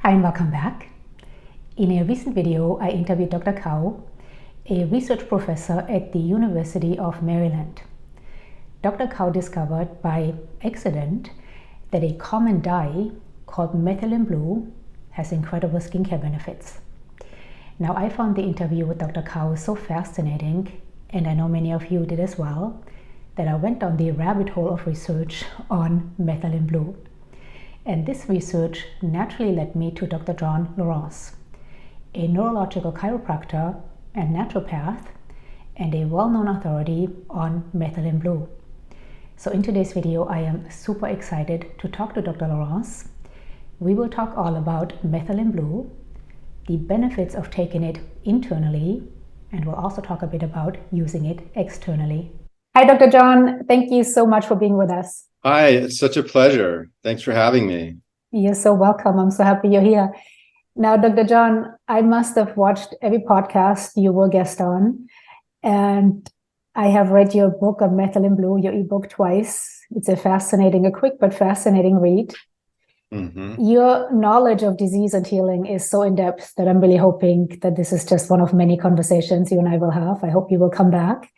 Hi and welcome back. In a recent video, I interviewed Dr. Kao, a research professor at the University of Maryland. Dr. Kao discovered by accident that a common dye called methylene blue has incredible skincare benefits. Now, I found the interview with Dr. Kao so fascinating, and I know many of you did as well, that I went down the rabbit hole of research on methylene blue. And this research naturally led me to Dr. John Lieurance, a neurological chiropractor and naturopath, and a well-known authority on methylene blue. So in today's video, I am super excited to talk to Dr. Lieurance. We will talk all about methylene blue, the benefits of taking it internally, and we'll also talk a bit about using it externally. Hi, Dr. John. Thank you so much for being with us. Hi, it's such a pleasure. Thanks for having me. You're so welcome. I'm so happy you're here. Now, Dr. John, I must have watched every podcast you were guest on, and I have read your book on methylene blue, your ebook, twice. It's a quick but fascinating read. Mm-hmm. Your knowledge of disease and healing is so in-depth that I'm really hoping that this is just one of many conversations you and I will have. I hope you will come back.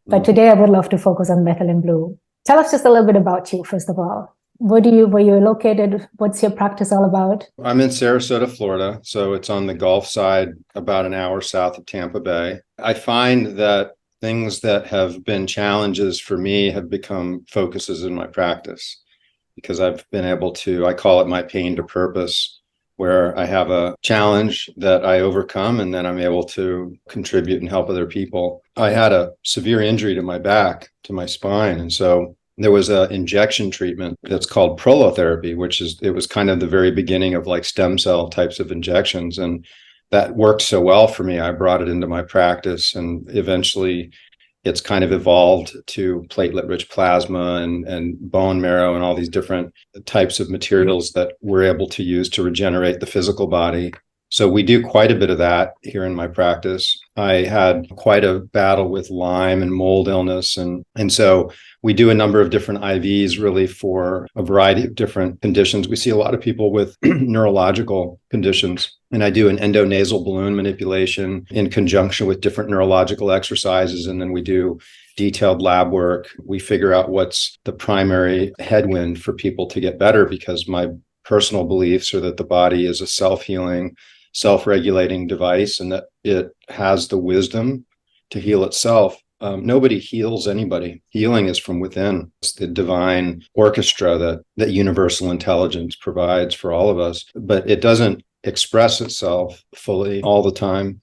But today I would love to focus on methylene blue. Tell us just a little bit about you, first of all. Where you located? What's your practice all about? I'm in Saratoga, Florida. So it's on the Gulf side, about an hour south of Tampa Bay. I find that things that have been challenges for me have become focuses in my practice, because I've been able to, I call it my pain to purpose, where I have a challenge that I overcome and then I'm able to contribute and help other people. I had a severe injury to my back, to my spine. And so there was an injection treatment that's called prolotherapy, it was kind of the very beginning of like stem cell types of injections. And that worked so well for me. I brought it into my practice, and eventually it's kind of evolved to platelet-rich plasma and bone marrow and all these different types of materials that we're able to use to regenerate the physical body. So we do quite a bit of that here in my practice. I had quite a battle with Lyme and mold illness. And so we do a number of different IVs really for a variety of different conditions. We see a lot of people with neurological conditions. And I do an endonasal balloon manipulation in conjunction with different neurological exercises. And then we do detailed lab work. We figure out what's the primary headwind for people to get better, because my personal beliefs are that the body is a self-healing, self-regulating device, and that it has the wisdom to heal itself. Nobody heals anybody. Healing is from within. It's the divine orchestra that universal intelligence provides for all of us, but it doesn't express itself fully all the time.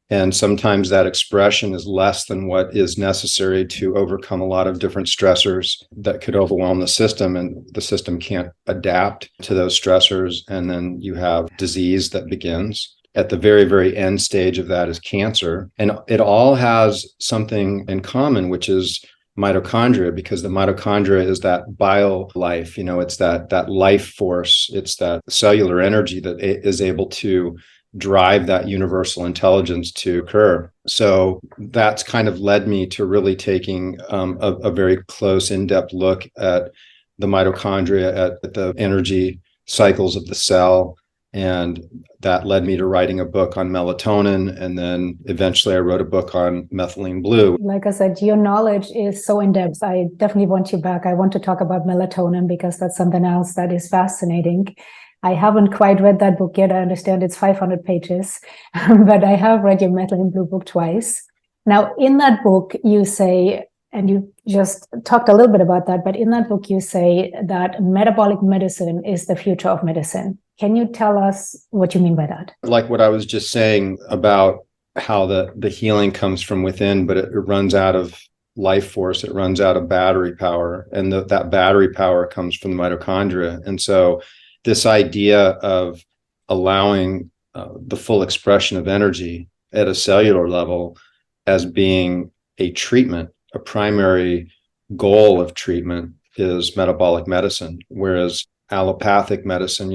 And sometimes that expression is less than what is necessary to overcome a lot of different stressors that could overwhelm the system, and the system can't adapt to those stressors. And then you have disease that begins. At the very, very end stage of that is cancer. And it all has something in common, which is mitochondria, because the mitochondria is that bio life, it's that life force. It's that cellular energy that is able to drive that universal intelligence to occur. So that's kind of led me to really taking a very close, in-depth look at the mitochondria, at the energy cycles of the cell. And that led me to writing a book on melatonin. And then eventually I wrote a book on methylene blue. Like I said, your knowledge is so in-depth. I definitely want you back. I want to talk about melatonin, because that's something else that is fascinating. I haven't quite read that book yet. I understand it's 500 pages, but I have read your methylene blue book twice. Now, in that book, you say, and you just talked a little bit about that, but in that book, you say that metabolic medicine is the future of medicine. Can you tell us what you mean by that? Like what I was just saying about how the healing comes from within, but it runs out of life force. It runs out of battery power, and that battery power comes from the mitochondria. And so this idea of allowing the full expression of energy at a cellular level as being a treatment, a primary goal of treatment, is metabolic medicine. Whereas allopathic medicine,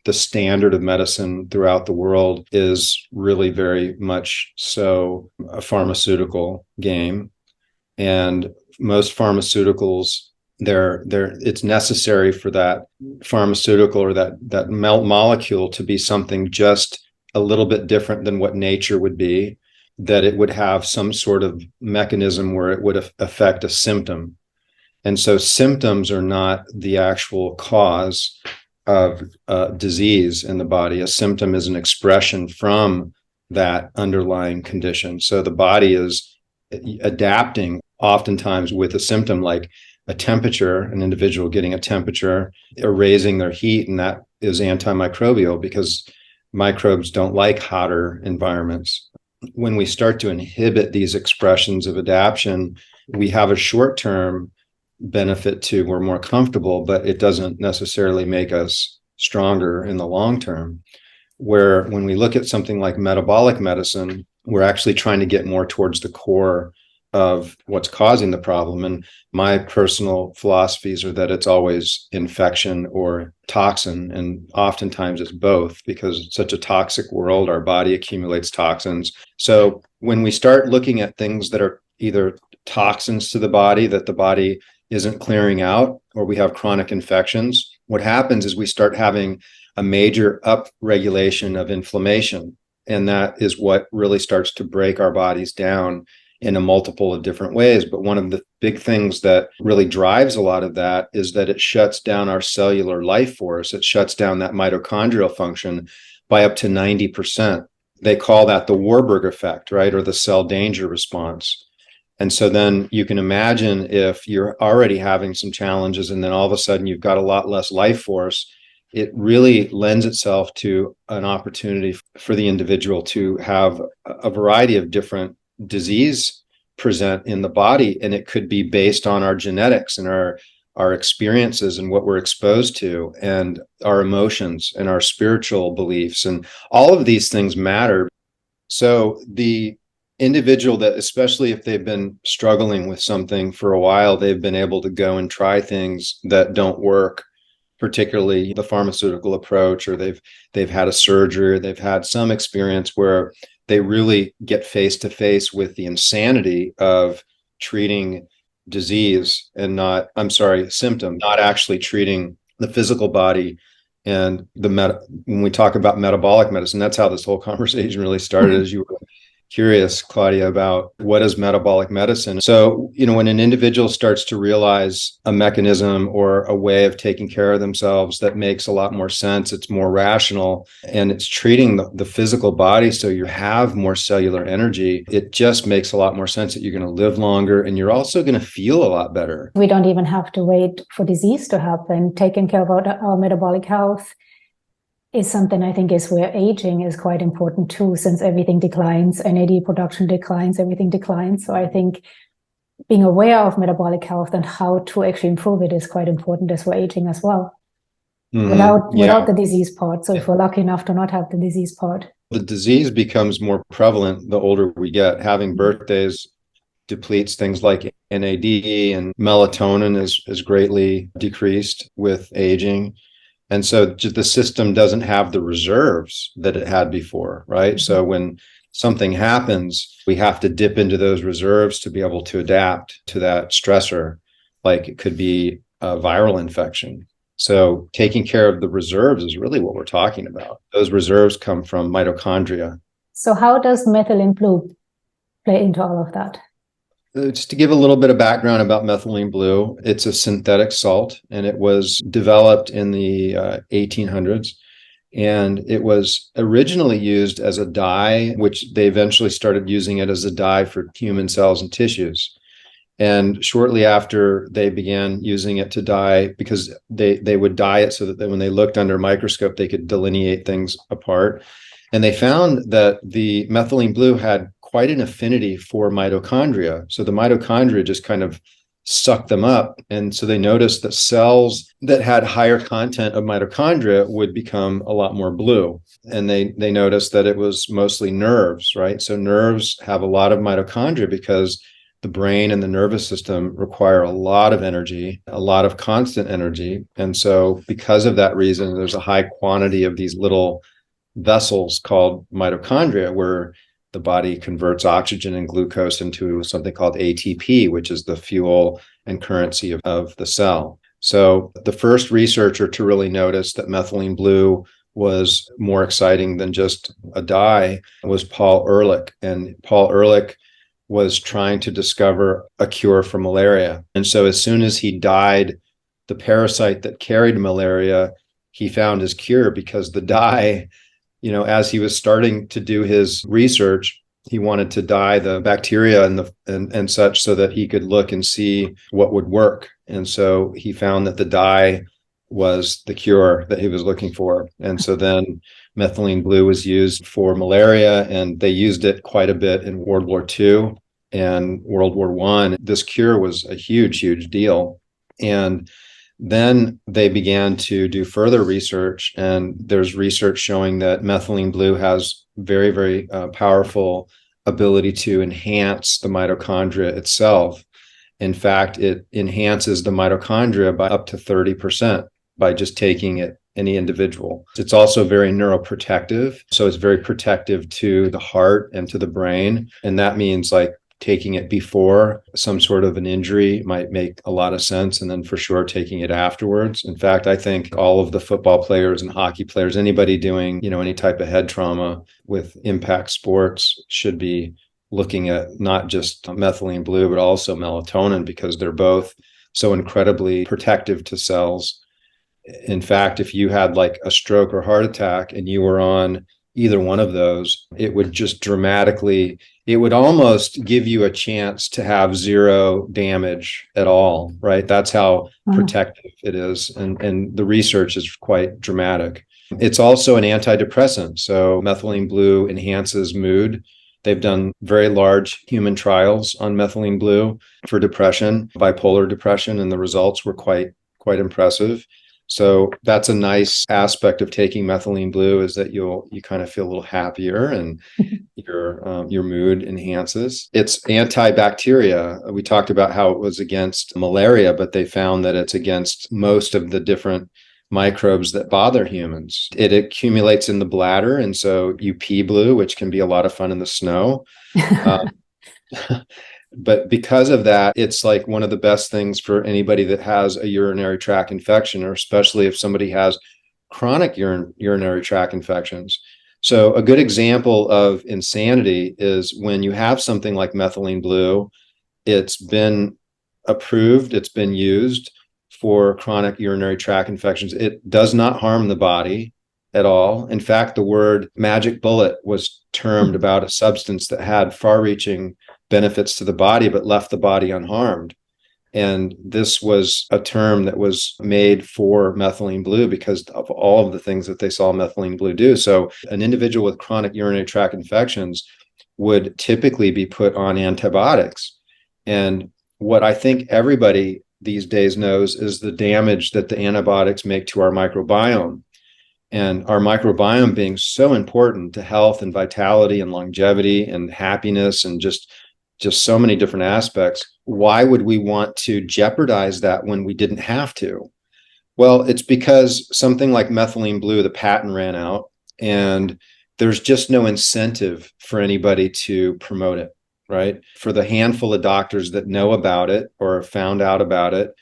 the standard of medicine throughout the world is really very much so a pharmaceutical game. And most pharmaceuticals it's necessary for that pharmaceutical or that molecule to be something just a little bit different than what nature would be, that it would have some sort of mechanism where it would affect a symptom. And so symptoms are not the actual cause of disease in the body. A symptom is an expression from that underlying condition. So the body is adapting oftentimes with a symptom like a temperature, an individual getting a temperature, or raising their heat, and that is antimicrobial because microbes don't like hotter environments. When we start to inhibit these expressions of adaptation, we have a short-term benefit to we're more comfortable, but it doesn't necessarily make us stronger in the long term. Where when we look at something like metabolic medicine, we're actually trying to get more towards the core of what's causing the problem. And my personal philosophies are that it's always infection or toxin. And oftentimes it's both, because it's such a toxic world, our body accumulates toxins. So when we start looking at things that are either toxins to the body that the body isn't clearing out, or we have chronic infections, what happens is we start having a major upregulation of inflammation. And that is what really starts to break our bodies down in a multiple of different ways. But one of the big things that really drives a lot of that is that it shuts down our cellular life force. It shuts down that mitochondrial function by up to 90%. They call that the Warburg effect, right? Or the cell danger response. And so then you can imagine if you're already having some challenges and then all of a sudden you've got a lot less life force, it really lends itself to an opportunity for the individual to have a variety of different disease present in the body. And it could be based on our genetics and our experiences and what we're exposed to and our emotions and our spiritual beliefs. And all of these things matter. So the individual that, especially if they've been struggling with something for a while, they've been able to go and try things that don't work, particularly the pharmaceutical approach, or they've had a surgery, or they've had some experience where they really get face to face with the insanity of treating disease and symptom, not actually treating the physical body. And when we talk about metabolic medicine, that's how this whole conversation really started, as you were curious, Claudia, about what is metabolic medicine. So, when an individual starts to realize a mechanism or a way of taking care of themselves that makes a lot more sense, it's more rational, and it's treating the physical body so you have more cellular energy, it just makes a lot more sense that you're going to live longer and you're also going to feel a lot better. We don't even have to wait for disease to happen. Taking care of our metabolic health is something I think is where aging is quite important too, since everything declines, NAD production declines, everything declines. So I think being aware of metabolic health and how to actually improve it is quite important as we're aging as well. Mm-hmm. Without the disease part. So if we're lucky enough to not have the disease part. The disease becomes more prevalent the older we get. Having birthdays depletes things like NAD, and melatonin is greatly decreased with aging. And so the system doesn't have the reserves that it had before, right? Mm-hmm. So when something happens, we have to dip into those reserves to be able to adapt to that stressor, like it could be a viral infection. So taking care of the reserves is really what we're talking about. Those reserves come from mitochondria. So how does methylene blue play into all of that? Just to give a little bit of background about methylene blue, it's a synthetic salt, and it was developed in the 1800s. And it was originally used as a dye, which they eventually started using it as a dye for human cells and tissues. And shortly after, they began using it to dye, because they would dye it so that when they looked under a microscope, they could delineate things apart. And they found that the methylene blue had quite an affinity for mitochondria. So the mitochondria just kind of sucked them up. And so they noticed that cells that had higher content of mitochondria would become a lot more blue. And they noticed that it was mostly nerves, right? So nerves have a lot of mitochondria because the brain and the nervous system require a lot of energy, a lot of constant energy. And so because of that reason, there's a high quantity of these little vessels called mitochondria, where the body converts oxygen and glucose into something called ATP, which is the fuel and currency of the cell. So the first researcher to really notice that methylene blue was more exciting than just a dye was Paul Ehrlich. And Paul Ehrlich was trying to discover a cure for malaria. And so as soon as he dyed the parasite that carried malaria, he found his cure, because the dye, as he was starting to do his research, he wanted to dye the bacteria and such so that he could look and see what would work. And so he found that the dye was the cure that he was looking for. And so then methylene blue was used for malaria, and they used it quite a bit in World War II and World War I. This cure was a huge, huge deal. And then they began to do further research, and there's research showing that methylene blue has very, very powerful ability to enhance the mitochondria itself. In fact, it enhances the mitochondria by up to 30% by just taking it, any individual. It's also very neuroprotective. So it's very protective to the heart and to the brain. And that means like taking it before some sort of an injury might make a lot of sense. And then for sure, taking it afterwards. In fact, I think all of the football players and hockey players, anybody doing, any type of head trauma with impact sports should be looking at not just methylene blue, but also melatonin, because they're both so incredibly protective to cells. In fact, if you had like a stroke or heart attack and you were on either one of those, it would just dramatically, it would almost give you a chance to have zero damage at all, right? That's how protective it is. And the research is quite dramatic. It's also an antidepressant. So methylene blue enhances mood. They've done very large human trials on methylene blue for depression, bipolar depression, and the results were quite impressive. So that's a nice aspect of taking methylene blue, is that you kind of feel a little happier, and your mood enhances. It's antibacteria. We talked about how it was against malaria, but they found that it's against most of the different microbes that bother humans. It accumulates in the bladder, and so you pee blue, which can be a lot of fun in the snow. But because of that, it's like one of the best things for anybody that has a urinary tract infection, or especially if somebody has chronic urinary tract infections. So a good example of insanity is when you have something like methylene blue. It's been approved, it's been used for chronic urinary tract infections. It does not harm the body at all. In fact, the word magic bullet was termed about a substance that had far-reaching benefits to the body, but left the body unharmed. And this was a term that was made for methylene blue because of all of the things that they saw methylene blue do. So an individual with chronic urinary tract infections would typically be put on antibiotics. And what I think everybody these days knows is the damage that the antibiotics make to our microbiome. And our microbiome being so important to health and vitality and longevity and happiness and just so many different aspects. Why would we want to jeopardize that when we didn't have to? Well, it's because something like methylene blue, the patent ran out, and there's just no incentive for anybody to promote it, right? For the handful of doctors that know about it or found out about it,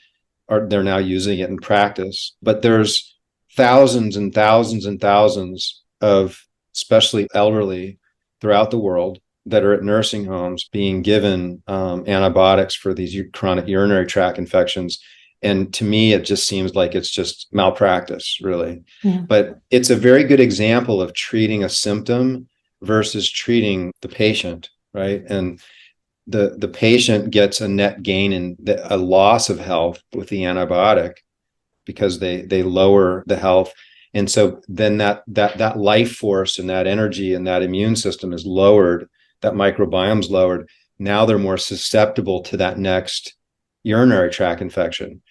they're now using it in practice. But there's thousands and thousands and thousands of, especially elderly throughout the world, that are at nursing homes being given antibiotics for these chronic urinary tract infections. And to me, it just seems like it's just malpractice, really. Yeah. But it's a very good example of treating a symptom versus treating the patient, right? And the patient gets a net gain in a loss of health with the antibiotic because they lower the health. And so then that life force and that energy and that immune system is lowered. That microbiome's lowered. Now they're more susceptible to that next urinary tract infection.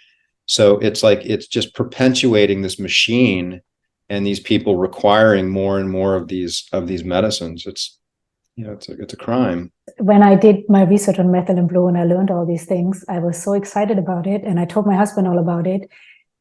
So it's like, it's just perpetuating this machine, and these people requiring more and more of these medicines. It's a crime. When I did my research on methylene blue and I learned all these things, I was so excited about it. And I told my husband all about it.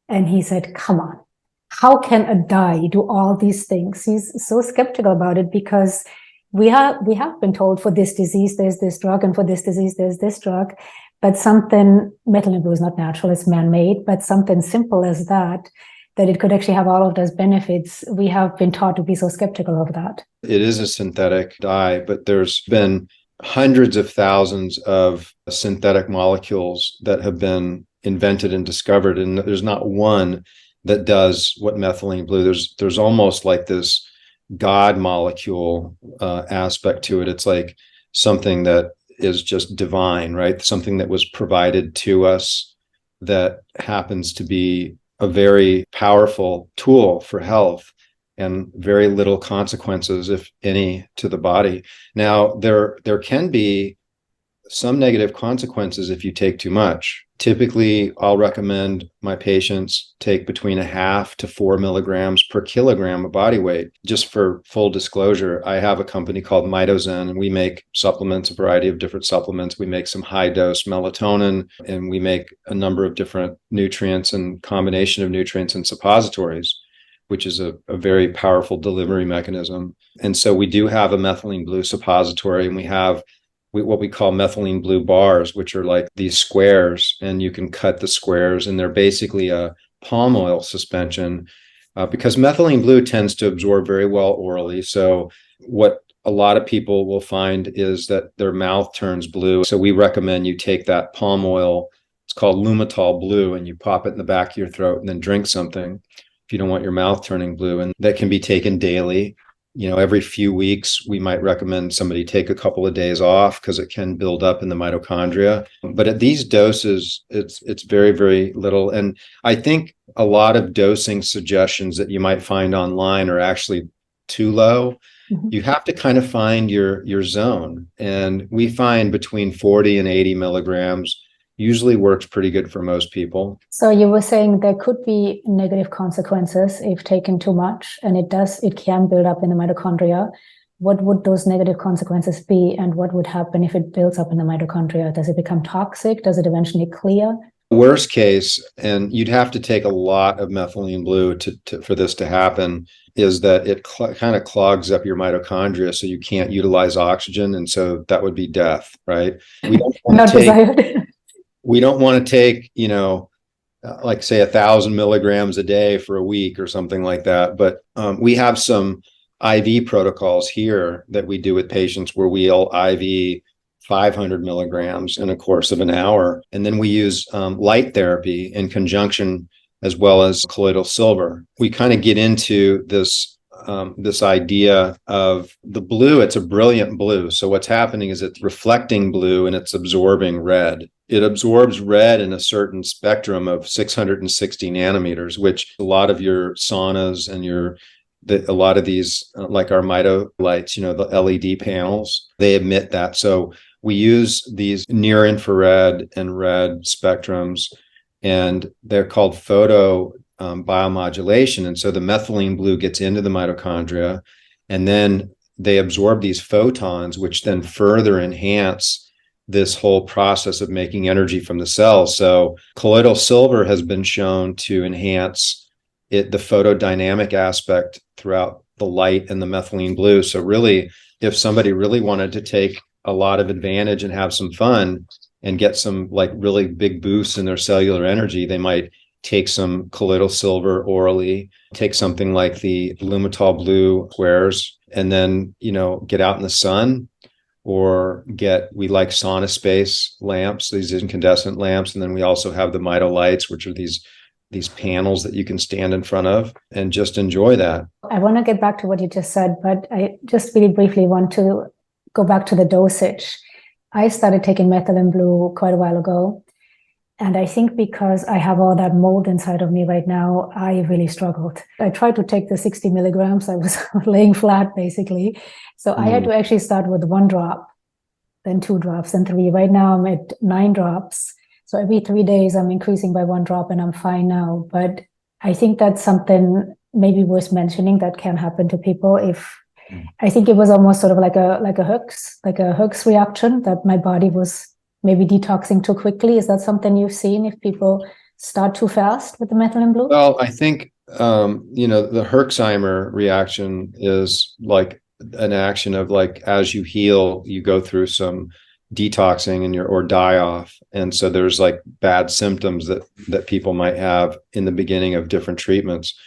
And he said, come on, how can a dye do all these things? He's so skeptical about it because we have been told for this disease, there's this drug, and for this disease, there's this drug. But something, methylene blue is not natural, it's man-made, but something simple as that it could actually have all of those benefits, we have been taught to be so skeptical of that. It is a synthetic dye, but there's been hundreds of thousands of synthetic molecules that have been invented and discovered, and there's not one that does what methylene blue. There's almost like this God molecule aspect to it. It's like something that is just divine, right? Something that was provided to us that happens to be a very powerful tool for health and very little consequences, if any, to the body. Now, there can be some negative consequences if you take too much. Typically, I'll recommend my patients take between 0.5 to 4 milligrams per kilogram of body weight. Just for full disclosure, I have a company called Mitozen, and we make supplements, a variety of different supplements. We make some high dose melatonin, and we make a number of different nutrients and combination of nutrients and suppositories, which is a very powerful delivery mechanism. And so we do have a methylene blue suppository, and we have what we call methylene blue bars, which are like these squares, and you can cut the squares, and they're basically a palm oil suspension because methylene blue tends to absorb very well orally. So what a lot of people will find is that their mouth turns blue. So we recommend you take that palm oil, it's called Lumitol Blue, and you pop it in the back of your throat and then drink something if you don't want your mouth turning blue. And that can be taken daily. Every few weeks, we might recommend somebody take a couple of days off because it can build up in the mitochondria. But at these doses, it's very, very little. And I think a lot of dosing suggestions that you might find online are actually too low. Mm-hmm. You have to kind of find your zone. And we find between 40 and 80 milligrams usually works pretty good for most people. So you were saying there could be negative consequences if taken too much, and it can build up in the mitochondria. What would those negative consequences be, and what would happen if it builds up in the mitochondria? Does it become toxic? Does it eventually clear? Worst case, and you'd have to take a lot of methylene blue for this to happen, is that it kind of clogs up your mitochondria so you can't utilize oxygen, and so that would be death, right? We don't want to take we don't want to take, like say 1,000 milligrams a day for a week or something like that. But we have some IV protocols here that we do with patients where we'll IV 500 milligrams in a course of an hour. And then we use light therapy in conjunction as well as colloidal silver. We kind of get into this idea of the blue. It's a brilliant blue. So what's happening is it's reflecting blue and it's absorbing red. It absorbs red in a certain spectrum of 660 nanometers, which a lot of your saunas and a lot of these, like our Mito lights, the LED panels, they emit that. So we use these near infrared and red spectrums, and they're called photo biomodulation. And so the methylene blue gets into the mitochondria, and then they absorb these photons, which then further enhance this whole process of making energy from the cells. So colloidal silver has been shown to enhance the photodynamic aspect throughout the light and the methylene blue. So really, if somebody really wanted to take a lot of advantage and have some fun and get some like really big boosts in their cellular energy, they might take some colloidal silver orally, take something like the Lumitol Blue squares, and then, get out in the sun, or we like sauna space lamps, these incandescent lamps. And then we also have the Mito lights, which are these panels that you can stand in front of and just enjoy that. I want to get back to what you just said, but I just really briefly want to go back to the dosage. I started taking methylene blue quite a while ago. And I think because I have all that mold inside of me right now, I really struggled. I tried to take the 60 milligrams. I was laying flat, basically. So I had to actually start with 1 drop, then 2 drops, then 3. Right now I'm at 9 drops. So every 3 days I'm increasing by 1 drop, and I'm fine now. But I think that's something maybe worth mentioning that can happen to people. I think it was almost sort of like a Hooks reaction, that my body was maybe detoxing too quickly. Is that something you've seen if people start too fast with the methylene blue? Well, I think, the Herxheimer reaction is like an action of like, as you heal, you go through some detoxing and or die off. And so there's like bad symptoms that people might have in the beginning of different treatments.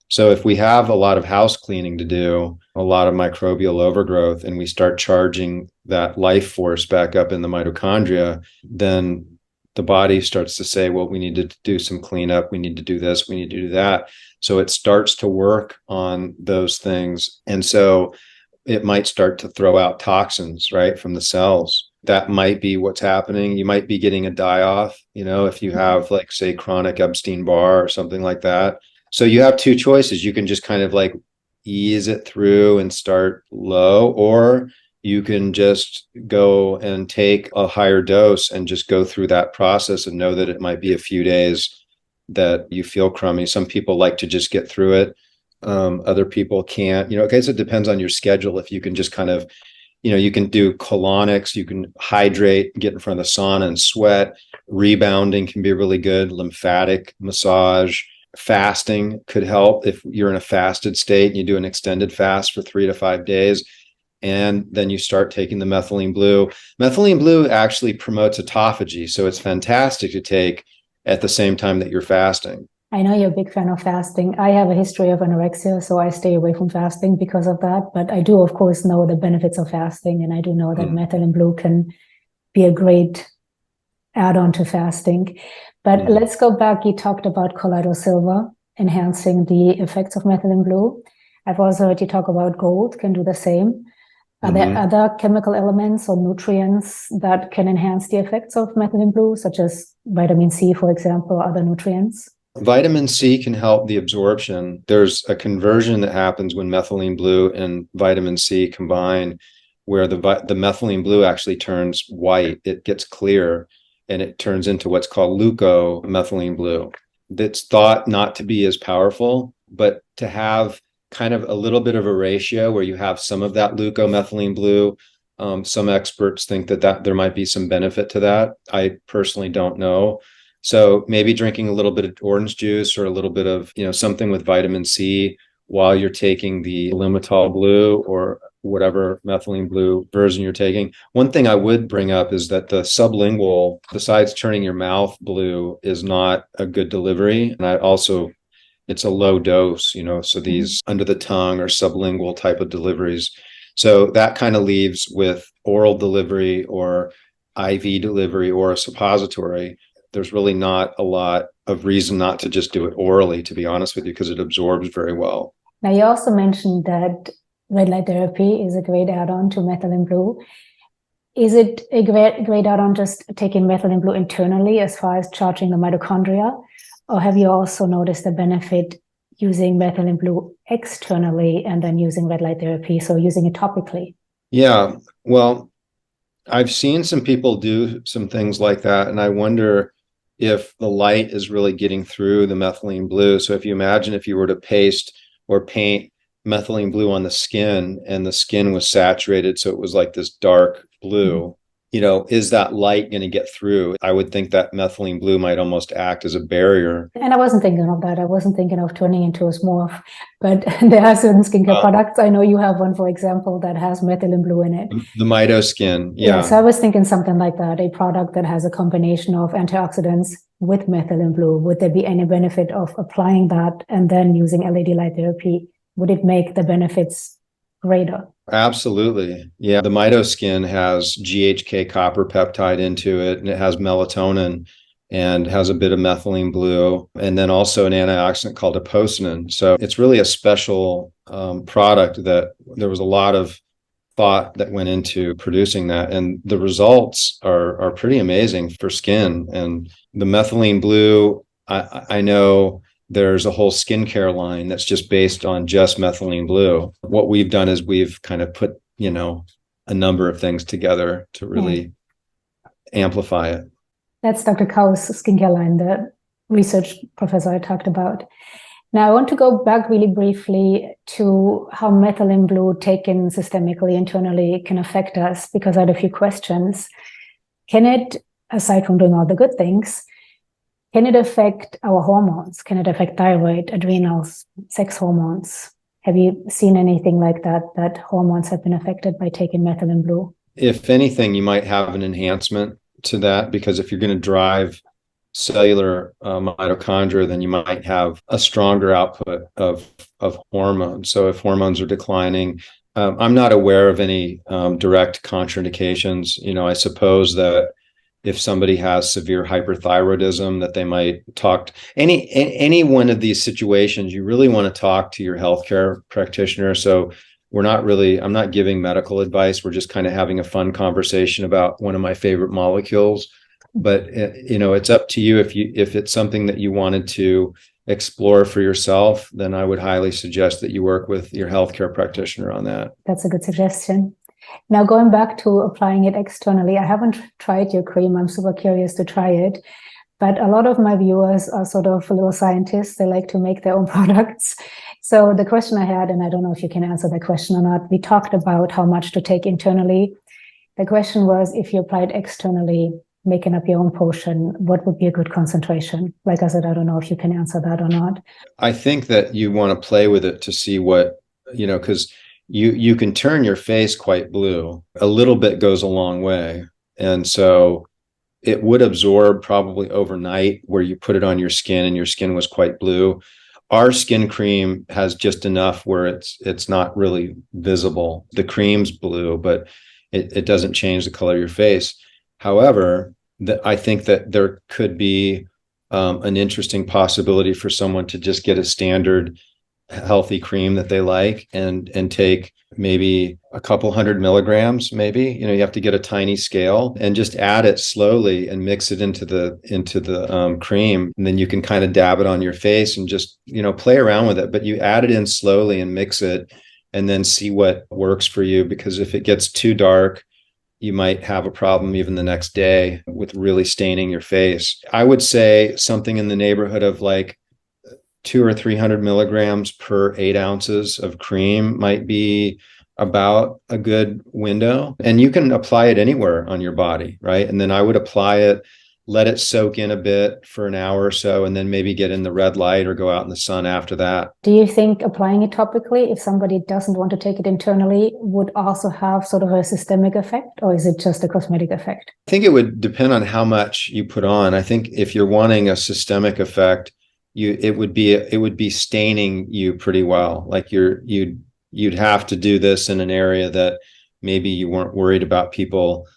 So if we have a lot of house cleaning to do, a lot of microbial overgrowth, and we start charging that life force back up in the mitochondria, then the body starts to say, well, we need to do some cleanup. We need to do this. We need to do that. So it starts to work on those things. And so it might start to throw out toxins, right, from the cells. That might be what's happening. You might be getting a die-off, if you have, like, say, chronic Epstein-Barr or something like that. So you have two choices. You can just kind of like ease it through and start low, or you can just go and take a higher dose and just go through that process and know that it might be a few days that you feel crummy. Some people like to just get through it. Other people can't, because it depends on your schedule. If you can just kind of, you can do colonics, you can hydrate, get in front of the sauna and sweat. Rebounding can be really good. Lymphatic massage. Fasting could help if you're in a fasted state and you do an extended fast for 3 to 5 days. And then you start taking the methylene blue. Methylene blue actually promotes autophagy. So it's fantastic to take at the same time that you're fasting. I know you're a big fan of fasting. I have a history of anorexia, so I stay away from fasting because of that. But I do, of course, know the benefits of fasting. And I do know that methylene blue can be a great add-on to fasting. But let's go back. You talked about colloidal silver enhancing the effects of methylene blue. I've also heard you talk about gold can do the same. Are there other chemical elements or nutrients that can enhance the effects of methylene blue, such as vitamin C, for example, or other nutrients? Vitamin C can help the absorption. There's a conversion that happens when methylene blue and vitamin C combine, where the methylene blue actually turns white. It gets clear, and it turns into what's called leucomethylene blue. That's thought not to be as powerful, but to have kind of a little bit of a ratio where you have some of that leucomethylene blue. Some experts think that there might be some benefit to that. I personally don't know. So maybe drinking a little bit of orange juice or a little bit of, something with vitamin C while you're taking the Lumitol blue or whatever methylene blue version you're taking. One thing I would bring up is that the sublingual, besides turning your mouth blue, is not a good delivery. And it's a low dose, so these under the tongue or sublingual type of deliveries. So that kind of leaves with oral delivery or IV delivery or a suppository. There's really not a lot of reason not to just do it orally, to be honest with you, because it absorbs very well. Now, you also mentioned that red light therapy is a great add-on to methylene blue. Is it a great add-on just taking methylene blue internally as far as charging the mitochondria? Or have you also noticed the benefit using methylene blue externally and then using red light therapy, so using it topically? Yeah, well, I've seen some people do some things like that, and I wonder if the light is really getting through the methylene blue. So if you imagine if you were to paste or paint methylene blue on the skin and the skin was saturated, so it was like this dark blue, is that light going to get through? I would think that methylene blue might almost act as a barrier. And I wasn't thinking of that. I wasn't thinking of turning into a smurf, but there are certain skincare products. I know you have one, for example, that has methylene blue in it. The Mito Skin. Yeah. So I was thinking something like that, a product that has a combination of antioxidants with methylene blue. Would there be any benefit of applying that and then using LED light therapy? Would it make the benefits greater? Absolutely. Yeah. The Mito Skin has GHK copper peptide into it, and it has melatonin and has a bit of methylene blue, and then also an antioxidant called apocynin. So it's really a special product that there was a lot of thought that went into producing that. And the results are pretty amazing for skin. And the methylene blue, I know there's a whole skincare line that's just based on just methylene blue. What we've done is we've kind of put, a number of things together to really amplify it. That's Dr. Kau's skincare line, the research professor I talked about. Now, I want to go back really briefly to how methylene blue taken systemically, internally, can affect us, because I had a few questions. Can it, aside from doing all the good things, can it affect our hormones? Can it affect thyroid, adrenals, sex hormones? Have you seen anything like that hormones have been affected by taking methylene blue? if anything, you might have an enhancement to that, because if you're going to drive cellular mitochondria, then you might have a stronger output of hormones. So if hormones are declining, I'm not aware of any direct contraindications. I suppose that if somebody has severe hyperthyroidism, that they might talk to any one of these situations. You really want to talk to your healthcare practitioner. So I'm not giving medical advice. We're just kind of having a fun conversation about one of my favorite molecules. But it's up to you. If it's something that you wanted to explore for yourself, then I would highly suggest that you work with your healthcare practitioner on that. That's a good suggestion. Now, going back to applying it externally, I haven't tried your cream. I'm super curious to try it. But a lot of my viewers are sort of little scientists. They like to make their own products. So the question I had, and I don't know if you can answer the question or not, we talked about how much to take internally. The question was, if you applied externally, making up your own potion, what would be a good concentration? Like I said, I don't know if you can answer that or not. I think that you want to play with it to see what, because you can turn your face quite blue. A little bit goes a long way. And so it would absorb probably overnight, where you put it on your skin and your skin was quite blue. Our skin cream has just enough where it's not really visible. The cream's blue, but it doesn't change the color of your face. However, I think that there could be an interesting possibility for someone to just get a standard healthy cream that they like and take maybe a couple 100 milligrams. Maybe you have to get a tiny scale and just add it slowly and mix it into the cream, and then you can kind of dab it on your face and just play around with it. But you add it in slowly and mix it, and then see what works for you. Because if it gets too dark, you might have a problem even the next day with really staining your face. I would say something in the neighborhood of like 200 or 300 milligrams per 8 ounces of cream might be about a good window. And you can apply it anywhere on your body, right? And then I would apply it, let it soak in a bit for an hour or so, and then maybe get in the red light or go out in the sun after that. Do you think applying it topically, if somebody doesn't want to take it internally, would also have sort of a systemic effect, or is it just a cosmetic effect? I think it would depend on how much you put on. I think if you're wanting a systemic effect, it would be staining you pretty well. Like you'd have to do this in an area that maybe you weren't worried about people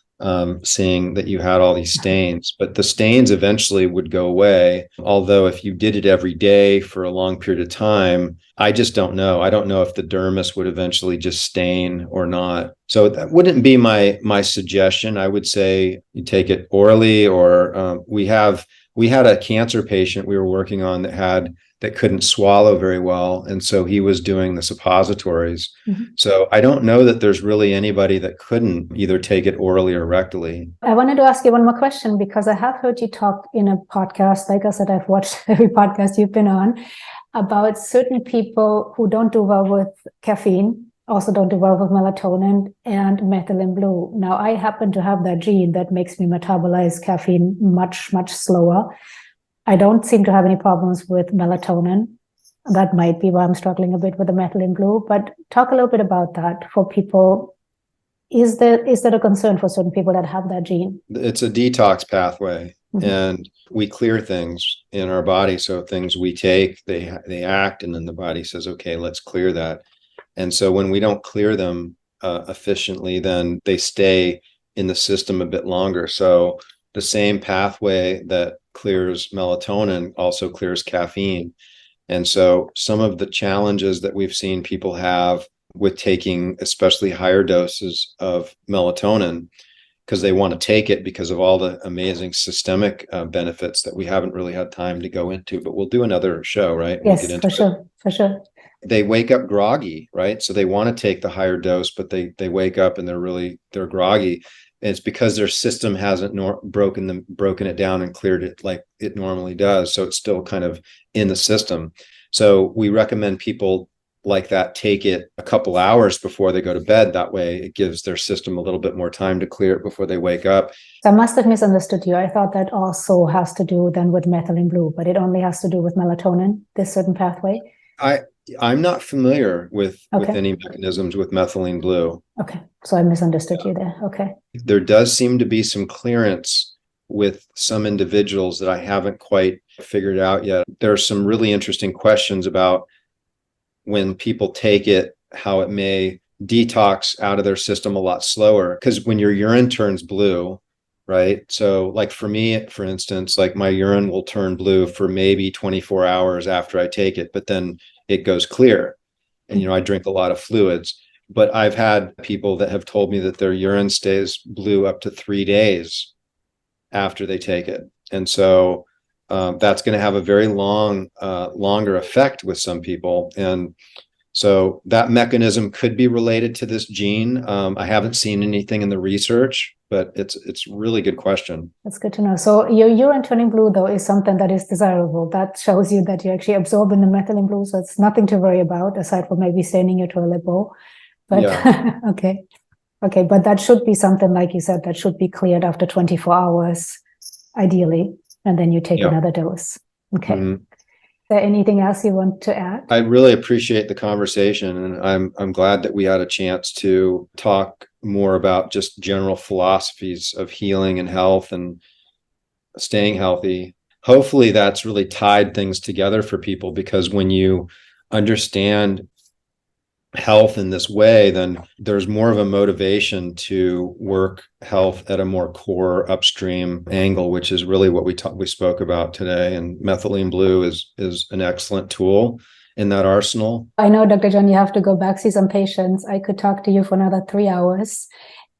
seeing that you had all these stains, but the stains eventually would go away. Although if you did it every day for a long period of time, I just don't know. I don't know if the dermis would eventually just stain or not. So that wouldn't be my suggestion. I would say you take it orally, or we had a cancer patient we were working on that couldn't swallow very well. And so he was doing the suppositories. Mm-hmm. So I don't know that there's really anybody that couldn't either take it orally or rectally. I wanted to ask you one more question, because I have heard you talk in a podcast. Like I said, I've watched every podcast you've been on, about certain people who don't do well with caffeine, also don't do well with melatonin and methylene blue. Now, I happen to have that gene that makes me metabolize caffeine much, much slower. I don't seem to have any problems with melatonin. That might be why I'm struggling a bit with the methylene blue. But talk a little bit about that for people. Is that a concern for certain people that have that gene? It's a detox pathway, mm-hmm. and we clear things in our body. So things we take, they act, and then the body says, okay, let's clear that. And so when we don't clear them efficiently, then they stay in the system a bit longer. So the same pathway that clears melatonin also clears caffeine. And so some of the challenges that we've seen people have with taking especially higher doses of melatonin, because they want to take it because of all the amazing systemic benefits that we haven't really had time to go into, but we'll do another show, right? Yes, for sure. They wake up groggy, right? So they want to take the higher dose, but they wake up and they're groggy. And it's because their system hasn't broken it down and cleared it like it normally does. So it's still kind of in the system. So we recommend people like that take it a couple hours before they go to bed. That way it gives their system a little bit more time to clear it before they wake up. So I must have misunderstood you. I thought that also has to do then with methylene blue, but it only has to do with melatonin, this certain pathway. I'm not familiar with Okay. any mechanisms with methylene blue. Okay. So I misunderstood you there. Okay. There does seem to be some clearance with some individuals that I haven't quite figured out yet. There are some really interesting questions about when people take it, how it may detox out of their system a lot slower. Because when your urine turns blue, right? So, like for me, for instance, like my urine will turn blue for maybe 24 hours after I take it, but then it goes clear. And, I drink a lot of fluids. But I've had people that have told me that their urine stays blue up to 3 days after they take it. And so that's going to have a very longer effect with some people. And so that mechanism could be related to this gene. I haven't seen anything in the research, but it's a really good question. That's good to know. So your urine turning blue, though, is something that is desirable. That shows you that you're actually absorbing the methylene blue. So it's nothing to worry about, aside from maybe staining your toilet bowl. But yeah. Okay. Okay. But that should be something, like you said, that should be cleared after 24 hours, ideally. And then you take another dose. Okay. Mm-hmm. Is there anything else you want to add? I really appreciate the conversation, and I'm glad that we had a chance to talk more about just general philosophies of healing and health and staying healthy. Hopefully that's really tied things together for people, because when you understand health in this way, then there's more of a motivation to work health at a more core upstream angle, which is really what we spoke about today. And methylene blue is an excellent tool in that arsenal. I know, Dr. John, you have to go back, see some patients. I could talk to you for another 3 hours,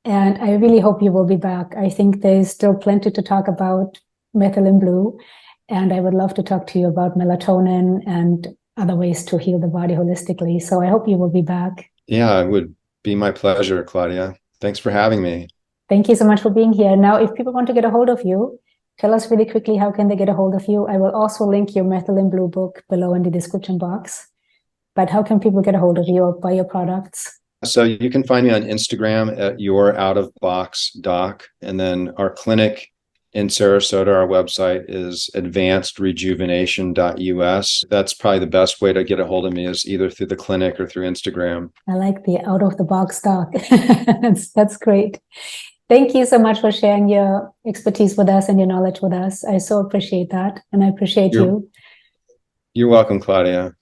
and I really hope you will be back. I think there's still plenty to talk about methylene blue, and I would love to talk to you about melatonin and other ways to heal the body holistically. So I hope you will be back. Yeah, it would be my pleasure, Claudia. Thanks for having me. Thank you so much for being here. Now, if people want to get a hold of you, tell us really quickly, how can they get a hold of you? I will also link your Methylene Blue book below in the description box. But how can people get a hold of you or buy your products? So you can find me on Instagram at your out of box doc. And then our clinic in Saratoga, our website is advancedrejuvenation.us. That's probably the best way to get a hold of me, is either through the clinic or through Instagram. I like the out of the box doc. That's great. Thank you so much for sharing your expertise with us and your knowledge with us. I so appreciate that. And I appreciate you. You're welcome, Claudia.